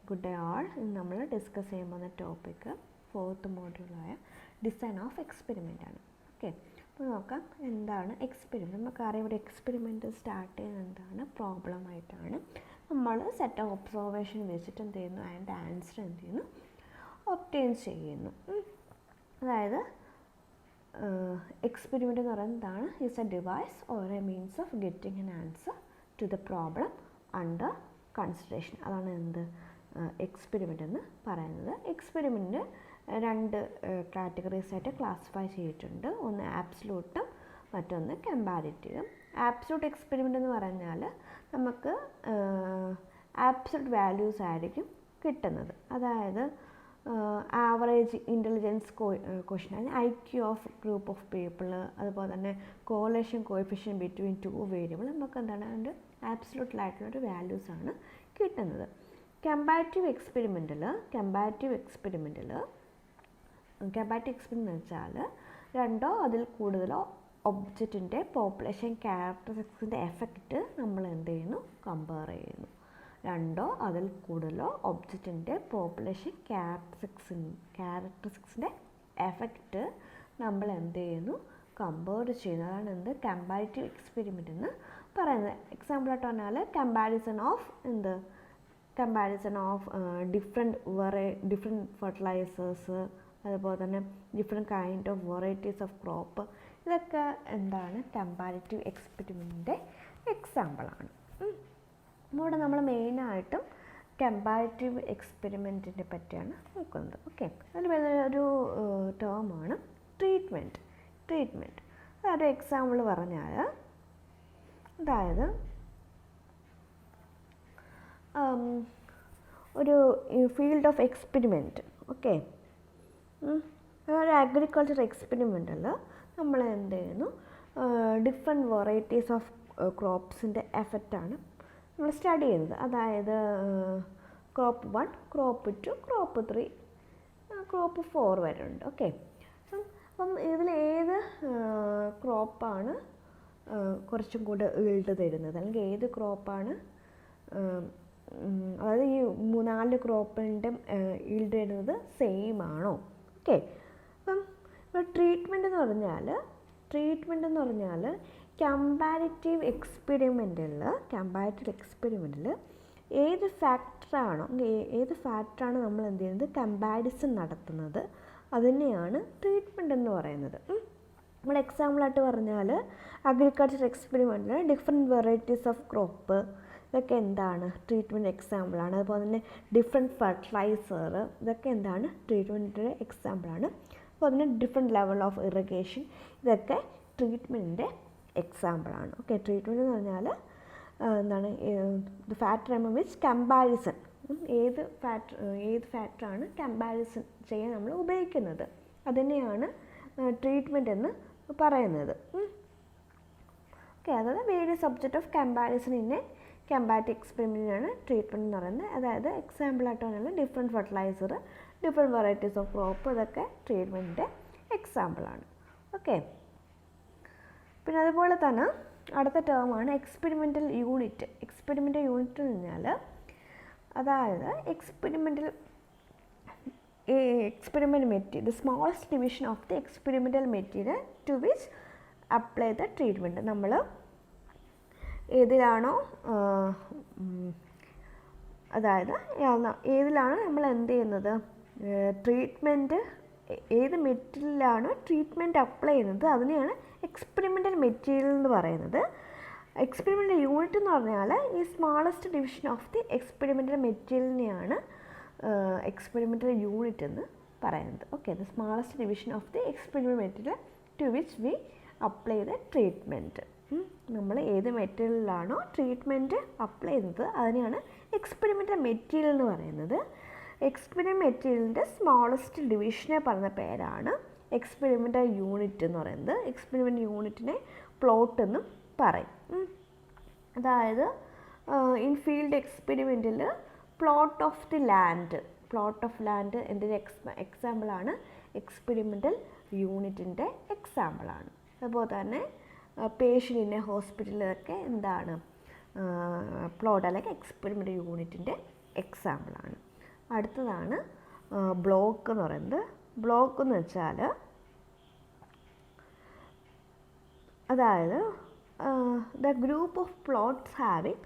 Good day ആൾ. നമ്മൾ discuss ചെയ്യാൻ പോകുന്ന ടോപ്പിക്ക് 4th മോഡ്യൂളായ ഡിസൈൻ ഓഫ് എക്സ്പെരിമെൻ്റ് ആണ്. ഓക്കെ, അപ്പോൾ നോക്കാം എന്താണ് എക്സ്പെരിമെൻറ്റ്. നമുക്കറിയാം ഇവിടെ എക്സ്പെരിമെൻറ്റ് സ്റ്റാർട്ട് ചെയ്യുന്നത് എന്താണ്, പ്രോബ്ലമായിട്ടാണ്. നമ്മൾ സെറ്റ് ഓഫ് ഒബ്സർവേഷൻ വെച്ചിട്ട് എന്ത് ചെയ്യുന്നു, അതിൻ്റെ ആൻസർ എന്ത് ചെയ്യുന്നു, ഒബ്റ്റെയിൻ ചെയ്യുന്നു. അതായത് എക്സ്പെരിമെൻ്റ് എന്ന് പറയുന്നത് എന്താണ്, is a device or a means of getting an answer to the problem under consideration. അതാണ് എന്ത് എക്സ്പെരിമെൻ്റ് എന്ന് പറയുന്നത്. എക്സ്പെരിമെൻറ്റ് രണ്ട് കാറ്റഗറീസ് ആയിട്ട് ക്ലാസിഫൈ ചെയ്തിട്ടുണ്ട്. ഒന്ന് ആബ്സലൂട്ടും മറ്റൊന്ന് കമ്പാരിറ്റീവും. ആബ്സലൂട്ട് എക്സ്പെരിമെൻ്റ് എന്ന് പറഞ്ഞാൽ നമുക്ക് ആബ്സലൂട്ട് വാല്യൂസ് ആയിരിക്കും കിട്ടുന്നത്. അതായത് average intelligence question, IQ of group of people, അതുപോലെ തന്നെ കോറിലേഷൻ കോഎഫിഷ്യൻ ബിറ്റ്വീൻ ടു വേരിയബിൾ, നമുക്ക് എന്താണ് അതിൻ്റെ ആബ്സലൂട്ടിലായിട്ടുള്ളൊരു വാല്യൂസാണ് കിട്ടുന്നത്. കമ്പാരിറ്റീവ് എക്സ്പെരിമെൻറ്റിൽ എന്ന് വെച്ചാൽ രണ്ടോ അതിൽ കൂടുതലോ ഒബ്ജക്റ്റിൻ്റെ പോപ്പുലേഷൻ ക്യാരക്ടറിസ്റ്റിക്സിൻ്റെ എഫക്റ്റ് നമ്മൾ എന്ത് ചെയ്യുന്നു, കമ്പയർ ചെയ്യുന്നു. രണ്ടോ അതിൽ കൂടുതലോ ഒബ്ജക്റ്റിൻ്റെ പോപ്പുലേഷൻ ക്യാരക്ടറിസ്റ്റിക്സിൻ്റെ എഫക്റ്റ് നമ്മൾ എന്ത് ചെയ്യുന്നു, കമ്പയർ ചെയ്യുന്നു. അതാണ് എന്ത് കമ്പാരിറ്റീവ് എക്സ്പെരിമെൻ്റ് എന്ന് പറയുന്നത്. എക്സാമ്പിളായിട്ട് പറഞ്ഞാൽ കമ്പാരിസൺ ഓഫ് ഡിഫറെൻറ്റ് ഫെർട്ടിലൈസേഴ്സ്, അതുപോലെ തന്നെ different kind of varieties of crop, ഇതൊക്കെ എന്താണ് കമ്പാരിറ്റീവ് എക്സ്പെരിമെൻറ്റിൻ്റെ എക്സാമ്പിളാണ്. ഇവിടെ നമ്മൾ മെയിനായിട്ടും കമ്പാരിറ്റീവ് എക്സ്പെരിമെൻറ്റിനെ പറ്റിയാണ് നോക്കുന്നത്. ഓക്കെ, അതിൽ വരുന്നൊരു ടേമാണ് ട്രീറ്റ്മെൻറ്റ്. അതൊരു എക്സാമ്പിൾ പറഞ്ഞാൽ, അതായത് ഒരു ഫീൽഡ് ഓഫ് എക്സ്പെരിമെൻറ്റ്. ഓക്കെ, ഒരു അഗ്രികൾച്ചർ എക്സ്പെരിമെൻറ്റിൽ നമ്മൾ എന്ത് ചെയ്യുന്നു, ഡിഫറെൻറ്റ് വെറൈറ്റീസ് ഓഫ് ക്രോപ്സിൻ്റെ എഫക്റ്റാണ് നമ്മൾ സ്റ്റഡി ചെയ്യുന്നത്. അതായത് ക്രോപ്പ് 1, ക്രോപ്പ് 2, ക്രോപ്പ് 3, ക്രോപ്പ് 4 വരെ ഉണ്ട്. ഓക്കെ, അപ്പം ഇതിൽ ഏത് ക്രോപ്പാണ് കുറച്ചും കൂടെ ഈൽഡ് തരുന്നത്, അല്ലെങ്കിൽ ഏത് ക്രോപ്പാണ്, അതായത് ഈ 4 ക്രോപ്പിൻ്റെ ഈൽഡ് തരുന്നത് സെയിം ആണോ? ഓക്കെ, അപ്പം ഇപ്പോൾ ട്രീറ്റ്മെൻറ്റ് എന്ന് പറഞ്ഞാൽ കമ്പാരിറ്റീവ് എക്സ്പെരിമെൻറ്റിൽ ഏത് ഫാക്ടറാണ് നമ്മൾ എന്ത് ചെയ്യുന്നത്, കമ്പാരിസൺ നടത്തുന്നത്, അതിനെയാണ് ട്രീറ്റ്മെൻറ്റ് എന്ന് പറയുന്നത്. നമ്മൾ എക്സാമ്പിളായിട്ട് പറഞ്ഞാൽ അഗ്രികൾച്ചർ എക്സ്പെരിമെൻറ്റിൽ ഡിഫറെൻറ്റ് വെറൈറ്റീസ് ഓഫ് ക്രോപ്പ്, ഇതൊക്കെ എന്താണ് ട്രീറ്റ്മെൻറ്റ് എക്സാമ്പിളാണ്. അതുപോലെ തന്നെ ഡിഫറെൻറ്റ് ഫെർട്ടിലൈസർ, ഇതൊക്കെ എന്താണ് ട്രീറ്റ്മെൻറ്റിൻ്റെ എക്സാമ്പിളാണ്. അപ്പോൾ അതിന് ഡിഫറെൻറ്റ് ലെവൽ ഓഫ് ഇറിഗേഷൻ, ഇതൊക്കെ ട്രീറ്റ്മെൻറ്റിൻ്റെ എക്സാമ്പിളാണ്. ഓക്കെ, ട്രീറ്റ്മെൻറ്റ് എന്ന് പറഞ്ഞാൽ എന്താണ്, the factor among which comparison, ഏത് ഫാക്ടറാണ് കമ്പാരിസൺ ചെയ്യാൻ നമ്മൾ ഉപയോഗിക്കുന്നത്, അതിനെയാണ് ട്രീറ്റ്മെൻറ്റ് എന്ന് പറയുന്നത്. ഓക്കെ, അതായത് various subject of comparison in a comparative എക്സ്പെരിമെൻറ്റിനാണ് ട്രീറ്റ്മെൻറ്റ് എന്ന് പറയുന്നത്. അതായത് എക്സാമ്പിളായിട്ട് പറഞ്ഞാൽ different fertiliser, different varieties of crop, ഇതൊക്കെ ട്രീറ്റ്മെൻറ്റിൻ്റെ എക്സാമ്പിളാണ്. ഓക്കെ, പിന്നെ അതുപോലെ തന്നെ അടുത്ത ടേമാണ് എക്സ്പെരിമെൻ്റൽ യൂണിറ്റ്. എക്സ്പെരിമെൻ്റൽ യൂണിറ്റ് എന്ന് പറഞ്ഞാൽ, അതായത് experiment material, the smallest division of the experimental material to which apply the treatment. നമ്മൾ ഏതിലാണോ നമ്മൾ എന്ത് ചെയ്യുന്നത്, ട്രീറ്റ്മെൻറ്റ് ഏത് മെറ്റീരിയലാണോ ട്രീറ്റ്മെൻറ്റ് അപ്ലൈ ചെയ്യുന്നത്, അതിനെയാണ് എക്സ്പെരിമെൻ്റൽ മെറ്റീരിയൽ എന്ന് പറയുന്നത്. എക്സ്പെരിമെൻ്റൽ യൂണിറ്റ് എന്ന് പറഞ്ഞാൽ ഈ smallest division of the experimental മെറ്റീരിയലിനെയാണ് എക്സ്പെരിമെൻ്റൽ യൂണിറ്റ് എന്ന് പറയുന്നത്. Okay, the smallest division of the experimental material to which we apply the treatment. നമ്മൾ ഏത് മെറ്റീരിയലിലാണോ ട്രീറ്റ്മെൻറ്റ് അപ്ലൈ ചെയ്യുന്നത്, അതിനെയാണ് എക്സ്പെരിമെൻ്റൽ മെറ്റീരിയൽ എന്ന് പറയുന്നത്. എക്സ്പെരിമെൻ്റൽ മെറ്റീരിയലിൻ്റെ സ്മോളസ്റ്റ് ഡിവിഷനെ പറഞ്ഞ പേരാണ് എക്സ്പെരിമെൻ്റൽ യൂണിറ്റ് എന്ന് പറയുന്നത്. എക്സ്പെരിമെൻ്റൽ യൂണിറ്റിനെ പ്ലോട്ട് എന്നും പറയും. അതായത് ഇൻ ഫീൽഡ് എക്സ്പെരിമെൻറ്റിൽ പ്ലോട്ട് ഓഫ് ലാൻഡ് എന്തിൻ്റെ എക്സാമ്പിളാണ്, എക്സ്പെരിമെൻ്റൽ യൂണിറ്റിൻ്റെ എക്സാമ്പിളാണ്. അതുപോലെ തന്നെ പേഷ്യൻറ്റിനെ ഹോസ്പിറ്റലിലൊക്കെ എന്താണ്, പ്ലോട്ട് അല്ലെങ്കിൽ എക്സ്പെരിമെൻ്റൽ യൂണിറ്റിൻ്റെ എക്സാമ്പിളാണ്. അടുത്തതാണ് ബ്ലോക്ക് എന്ന് പറയുന്നത്. ബ്ലോക്ക് എന്ന് വെച്ചാൽ അതായത് the group of plots having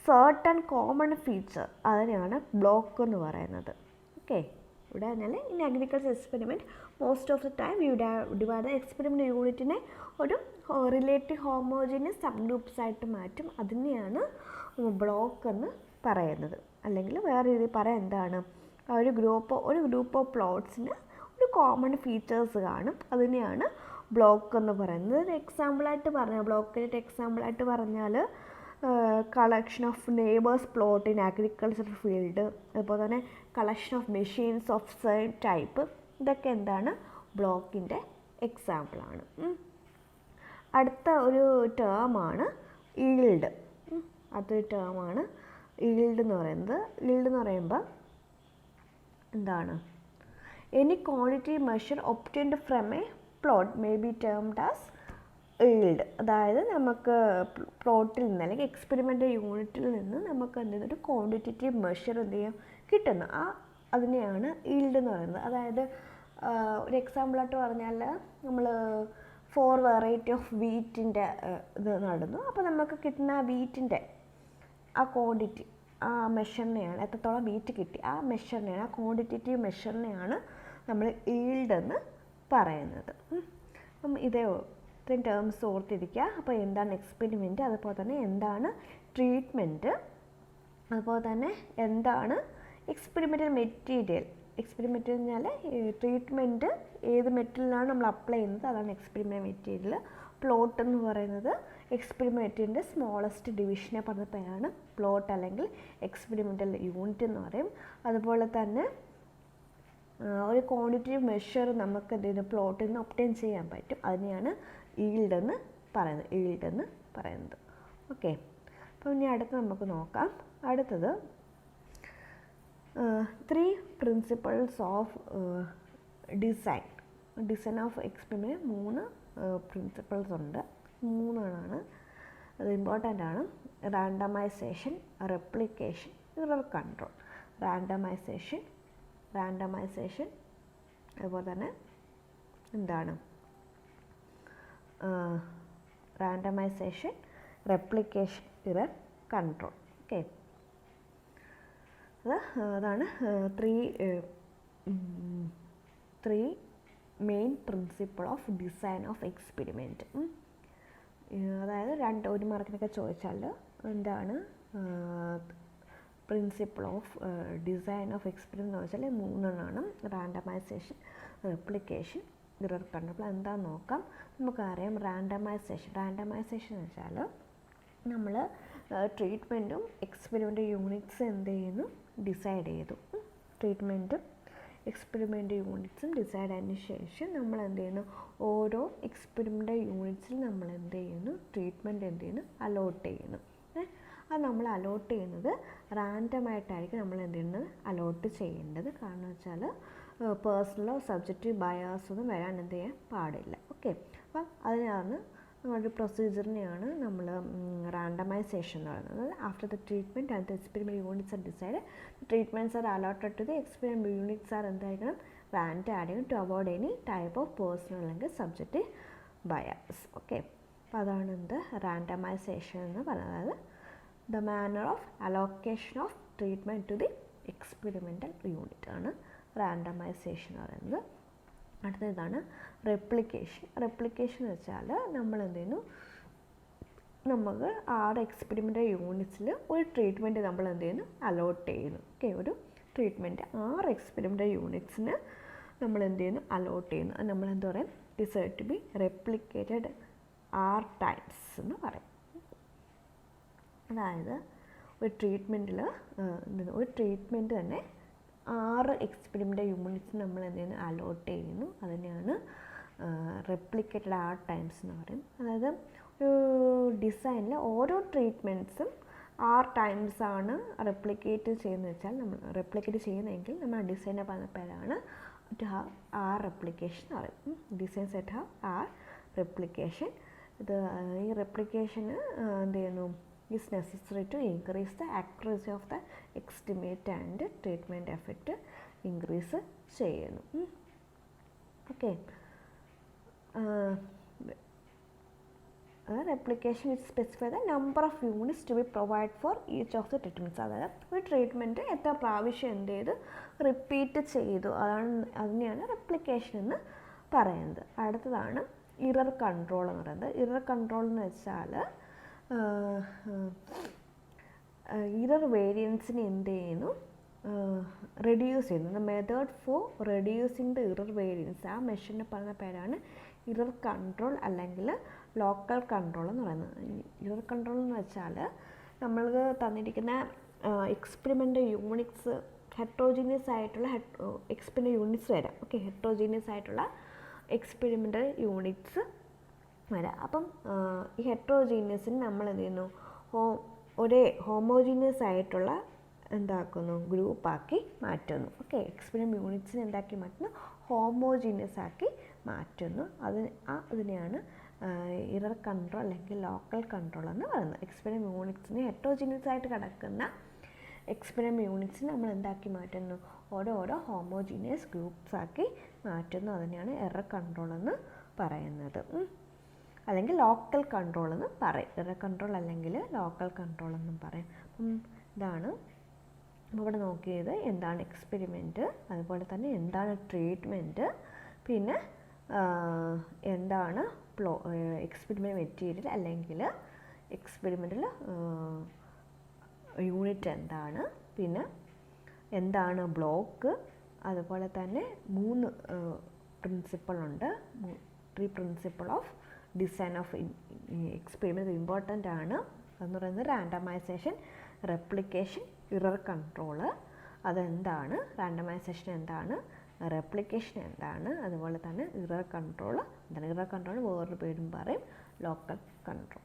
certain common feature, അതിനെയാണ് ബ്ലോക്ക് എന്ന് പറയുന്നത്. ഓക്കെ, ഇവിടെ പറഞ്ഞാൽ in agriculture experiment most of the time you divide experiment യൂണിറ്റിനെ ഒരു റിലേറ്റീവ് ഹോമോജീനിയസ് സബ് ഗ്രൂപ്പ്സ് ആയിട്ട് മാറ്റും. അതിനെയാണ് ബ്ലോക്ക് എന്ന് പറയുന്നത്. അല്ലെങ്കിൽ വേറെ രീതിയിൽ പറയാം, എന്താണ്, ഒരു ഗ്രൂപ്പ് ഓഫ് പ്ലോട്ട്സിന് ഒരു കോമൺ ഫീച്ചേഴ്സ് കാണും. അതിനെയാണ് ബ്ലോക്ക് എന്ന് പറയുന്നത്. ഒരു എക്സാമ്പിളായിട്ട് പറഞ്ഞാൽ, ബ്ലോക്കിൻ്റെ എക്സാമ്പിളായിട്ട് പറഞ്ഞാൽ collection of neighbours plot in agriculture field, അതുപോലെ തന്നെ collection of machines of same type, ഇതൊക്കെ എന്താണ്, ബ്ലോക്കിൻ്റെ എക്സാമ്പിളാണ്. അടുത്ത ഒരു ടേമാണ് ഈൽഡ്. അടുത്തൊരു ടേമാണ് ഈൽഡ് എന്ന് പറയുന്നത്. ഈൽഡ് എന്ന് പറയുമ്പോൾ എന്താണ്, any quantity measure obtained from A plot may be termed as yield. അതായത് നമുക്ക് പ്ലോട്ടിൽ നിന്ന് അല്ലെങ്കിൽ എക്സ്പെരിമെൻ്റൽ യൂണിറ്റിൽ നിന്ന് നമുക്ക് എന്തെങ്കിലും ഒരു ക്വാണ്ടിറ്റേറ്റീവ് മെഷർ എന്ത് ചെയ്യാം കിട്ടുന്നു, അതിനെയാണ് ഈൽഡ് എന്ന് പറയുന്നത്. അതായത് ഒരു എക്സാമ്പിളായിട്ട് പറഞ്ഞാൽ നമ്മൾ 4 വെറൈറ്റി ഓഫ് വീറ്റിൻ്റെ ഇത് നടുന്നു. അപ്പോൾ നമുക്ക് കിട്ടുന്ന വീറ്റിൻ്റെ ആ ക്വാണ്ടിറ്റി, ആ മെഷറിനെയാണ്, എത്രത്തോളം വീറ്റ് കിട്ടി ആ മെഷറിനെയാണ്, ആ ക്വാണ്ടിറ്റേറ്റീവ് മെഷറിനെയാണ് നമ്മൾ ഈൽഡ് എന്ന് പറയുന്നത്. അപ്പം ഇത്രയും ടേംസ് ഓർത്തിരിക്കുക. അപ്പോൾ എന്താണ് എക്സ്പെരിമെൻറ്റ്, അതുപോലെ തന്നെ എന്താണ് ട്രീറ്റ്മെൻറ്റ്, അതുപോലെ തന്നെ എന്താണ് എക്സ്പെരിമെൻ്റൽ മെറ്റീരിയൽ. എക്സ്പെരിമെൻ്റ് എന്ന് പറഞ്ഞാൽ ട്രീറ്റ്മെൻറ്റ് ഏത് മെറ്റീരിയലാണ് നമ്മൾ അപ്ലൈ ചെയ്യുന്നത്, അതാണ് എക്സ്പെരിമെൻ്റൽ മെറ്റീരിയൽ. പ്ലോട്ട് എന്ന് പറയുന്നത് എക്സ്പെരിമെൻറ്റിൻ്റെ സ്മോളസ്റ്റ് ഡിവിഷനെ പറഞ്ഞ പേരാണ് പ്ലോട്ട്, അല്ലെങ്കിൽ എക്സ്പെരിമെൻ്റൽ യൂണിറ്റ് എന്ന് പറയും. അതുപോലെ തന്നെ ഒരു ക്വാണ്ടിറ്റേറ്റീവ് മെഷർ നമുക്ക് എന്തെങ്കിലും പ്ലോട്ടിൽ നിന്ന് ഒബ്റ്റെയിൻ ചെയ്യാൻ പറ്റും, അതിനെയാണ് ഈൽഡ് എന്ന് പറയുന്നത്. ഓക്കെ, അപ്പോൾ ഇനി അടുത്ത് നമുക്ക് നോക്കാം. അടുത്തത് 3 principles of design of experiment. 3 principles ഉണ്ട്, 3 അത് ഇമ്പോർട്ടൻ്റ് ആണ്. Randomisation, replication, error control. Randomisation, അതുപോലെ തന്നെ എന്താണ് randomisation, replication, error control. Okay, അതാണ് 3 main principle of design of experiment. അതായത് ഒരു മാർക്കിനൊക്കെ ചോദിച്ചാൽ എന്താണ് principle of design of experiment എന്ന് വെച്ചാൽ 3 റാൻഡമൈസേഷൻ, റെപ്ലിക്കേഷൻ, എറർ കൺട്രോൾ. എന്താണെന്ന് നോക്കാം. നമുക്കറിയാം റാൻഡമൈസേഷൻ എന്ന് വെച്ചാൽ നമ്മൾ ട്രീറ്റ്മെൻറ്റും എക്സ്പെരിമെൻ്റ് യൂണിറ്റ്സ് എന്ത് ചെയ്യുന്നു, ഡിസൈഡ് ചെയ്തു. ട്രീറ്റ്മെൻറ്റും എക്സ്പെരിമെൻ്റ് യൂണിറ്റ്സും ഡിസൈഡ് ആയതിനു ശേഷം നമ്മൾ എന്ത് ചെയ്യുന്നു, ഓരോ എക്സ്പെരിമെൻ്റ് യൂണിറ്റ്സിൽ നമ്മൾ എന്ത് ചെയ്യുന്നു, ട്രീറ്റ്മെൻറ്റ് എന്ത് ചെയ്യുന്നു, അലോട്ട് ചെയ്യുന്നു. അത് നമ്മൾ അലോട്ട് ചെയ്യുന്നത് റാൻഡമായിട്ടായിരിക്കും നമ്മൾ എന്ത് ചെയ്യുന്നത്, അലോട്ട് ചെയ്യേണ്ടത്. കാരണം വെച്ചാൽ പേഴ്സണലോ സബ്ജക്റ്റീവ് ബയാസ് ഒന്നും വരാൻ എന്ത് ചെയ്യാൻ പാടില്ല. ഓക്കെ, അപ്പം അതിനാണ് ഒരു പ്രൊസീജിയറിനെയാണ് നമ്മൾ റാൻഡമൈസേഷൻ എന്ന് പറയുന്നത്. After the treatment and the experiment units are decide, treatments are allotted to the experiment units are എന്തായിരിക്കണം, randomised to avoid any type of personal അല്ലെങ്കിൽ സബ്ജക്റ്റീവ് ബയാസ്. ഓക്കെ, അപ്പോൾ അതാണ് റാൻഡമൈസേഷൻ എന്ന് പറയുന്നത്. അതായത് the manner of allocation of treatment to the experimental unit ആണ് randomisation എന്ന് പറയുന്നത്. അടുത്തതാണ് റെപ്ലിക്കേഷൻ. എന്ന് വെച്ചാൽ നമ്മൾ എന്ത് ചെയ്യുന്നു, നമുക്ക് 6 എക്സ്പെരിമെൻ്റൽ യൂണിറ്റ്സിൽ ഒരു ട്രീറ്റ്മെൻറ്റ് നമ്മൾ എന്ത് ചെയ്യുന്നു, അലോട്ട് ചെയ്യുന്നു. ഓക്കെ, ഒരു ട്രീറ്റ്മെൻറ്റ് 6 എക്സ്പെരിമെൻ്റൽ യൂണിറ്റ്സിന് നമ്മൾ എന്ത് ചെയ്യുന്നു, അലോട്ട് ചെയ്യുന്നു. അത് നമ്മൾ എന്താ പറയുക, decide to be replicated 6 times എന്ന് പറയും. അതായത് ഒരു ട്രീറ്റ്മെൻറ്റിൽ ഒരു ട്രീറ്റ്മെൻറ്റ് തന്നെ 6 എക്സ്പെരിമെൻ്റൽ യൂണിറ്റ്സ് നമ്മൾ എന്ത് ചെയ്യുന്നു, അലോട്ട് ചെയ്യുന്നു. അതിനെയാണ് റെപ്ലിക്കേറ്റഡ് 6 ടൈംസ് എന്ന് പറയും. അതായത് ഒരു ഡിസൈനിൽ ഓരോ ട്രീറ്റ്മെൻറ്റ്സും 6 ടൈംസ് ആണ് റെപ്ലിക്കേറ്റ് ചെയ്യുന്നത് വെച്ചാൽ നമ്മൾ റെപ്ലിക്കേറ്റ് ചെയ്യുന്നതെങ്കിൽ നമ്മൾ ആ ഡിസൈനെ പറഞ്ഞ പേരാണ് ടു ഹാവ് 6 റെപ്ലിക്കേഷൻ എന്ന് പറയും. Design set have 6 replication. ഈ റെപ്ലിക്കേഷന് എന്ത് ചെയ്യുന്നു, is necessary to increase the accuracy of the estimate and treatment effect increase ചെയ്യുന്നു. Okay, replication which specify the number of units to be provided for each of the treatments. അതായത് ഒരു treatment എത്ര പ്രാവശ്യം എന്ത് ചെയ്ത് റിപ്പീറ്റ് ചെയ്തു, അതിനെയാണ് replication എന്ന് പറയുന്നത്. അടുത്തതാണ് ഇറർ കൺട്രോൾ എന്ന് പറയുന്നത്. ഇറർ കൺട്രോൾ എന്ന് വെച്ചാൽ ഇറർ വേരിയൻസിനെ എന്ത് ചെയ്യുന്നു, റെഡ്യൂസ് ചെയ്യുന്നു. The method for reducing the error variance, ആ മെഷീനെ പറയുന്ന പേരാണ് ഇറർ കൺട്രോൾ അല്ലെങ്കിൽ ലോക്കൽ കൺട്രോൾ എന്ന് പറയുന്നത്. ഇറർ കൺട്രോൾ എന്ന് വെച്ചാൽ നമ്മൾക്ക് തന്നിരിക്കുന്ന എക്സ്പെരിമെൻ്റ് യൂണിറ്റ്സ് ഹെട്രോജീനിയസ് ആയിട്ടുള്ള എക്സ്പെരിമെൻ്റ് യൂണിറ്റ്സ് വരാം. ഓക്കെ, ഹെട്രോജീനിയസ് ആയിട്ടുള്ള എക്സ്പെരിമെൻ്റൽ യൂണിറ്റ്സ് വരാം. അപ്പം ഈ ഹെട്രോജീനിയസിന് നമ്മൾ എന്ത് ചെയ്യുന്നു, ഒരേ ഹോമോജീനിയസ് ആയിട്ടുള്ള എന്താക്കുന്നു, ഗ്രൂപ്പാക്കി മാറ്റുന്നു. ഓക്കെ, എക്സ്പെരിമെൻ്റ് യൂണിറ്റ്സിനെ എന്താക്കി മാറ്റുന്നു, ഹോമോജീനിയസ് ആക്കി മാറ്റുന്നു. അതിനെയാണ് ഇറർ കൺട്രോൾ അല്ലെങ്കിൽ ലോക്കൽ കൺട്രോൾ എന്ന് പറയുന്നത്. എക്സ്പെരിമെൻ്റ് യൂണിറ്റ്സിനെ ഹെട്രോജീനിയസ് ആയിട്ട് കിടക്കുന്ന എക്സ്പെരിമെൻ്റ് യൂണിറ്റ്സിനെ നമ്മൾ എന്താക്കി മാറ്റുന്നു, ഓരോ ഹോമോജീനിയസ് ഗ്രൂപ്പ്സ് ആക്കി മാറ്റുന്നു. അതിനെയാണ് എറർ കൺട്രോൾ എന്ന് പറയുന്നത്, അല്ലെങ്കിൽ ലോക്കൽ കൺട്രോൾ എന്ന് പറയും. എറർ കൺട്രോൾ അല്ലെങ്കിൽ ലോക്കൽ കൺട്രോൾ എന്നും പറയും. ഇതാണ് ഇവിടെ നോക്കിയത്, എന്താണ് എക്സ്പെരിമെൻറ്റ്, അതുപോലെ തന്നെ എന്താണ് ട്രീറ്റ്മെൻറ്റ്, പിന്നെ എന്താണ് എക്സ്പെരിമെൻ്റ് മെറ്റീരിയൽ അല്ലെങ്കിൽ എക്സ്പെരിമെൻ്റൽ യൂണിറ്റ് എന്താണ്, പിന്നെ എന്താണ് ബ്ലോക്ക്, അതുപോലെ തന്നെ 3 പ്രിൻസിപ്പിളുണ്ട്. 3 principle of design of experiment important ആണ്. അതെന്ന് പറയുന്നത് റാൻഡമൈസേഷൻ, റെപ്ലിക്കേഷൻ, ഇറർ കൺട്രോൾ. അതെന്താണ്, റാൻഡമൈസേഷൻ എന്താണ്, റെപ്ലിക്കേഷൻ എന്താണ്, അതുപോലെ തന്നെ ഇറർ കൺട്രോൾ എന്താണ്. ഇറർ കൺട്രോൾ വേറൊരു പേരും പറയും, ലോക്കൽ കൺട്രോൾ.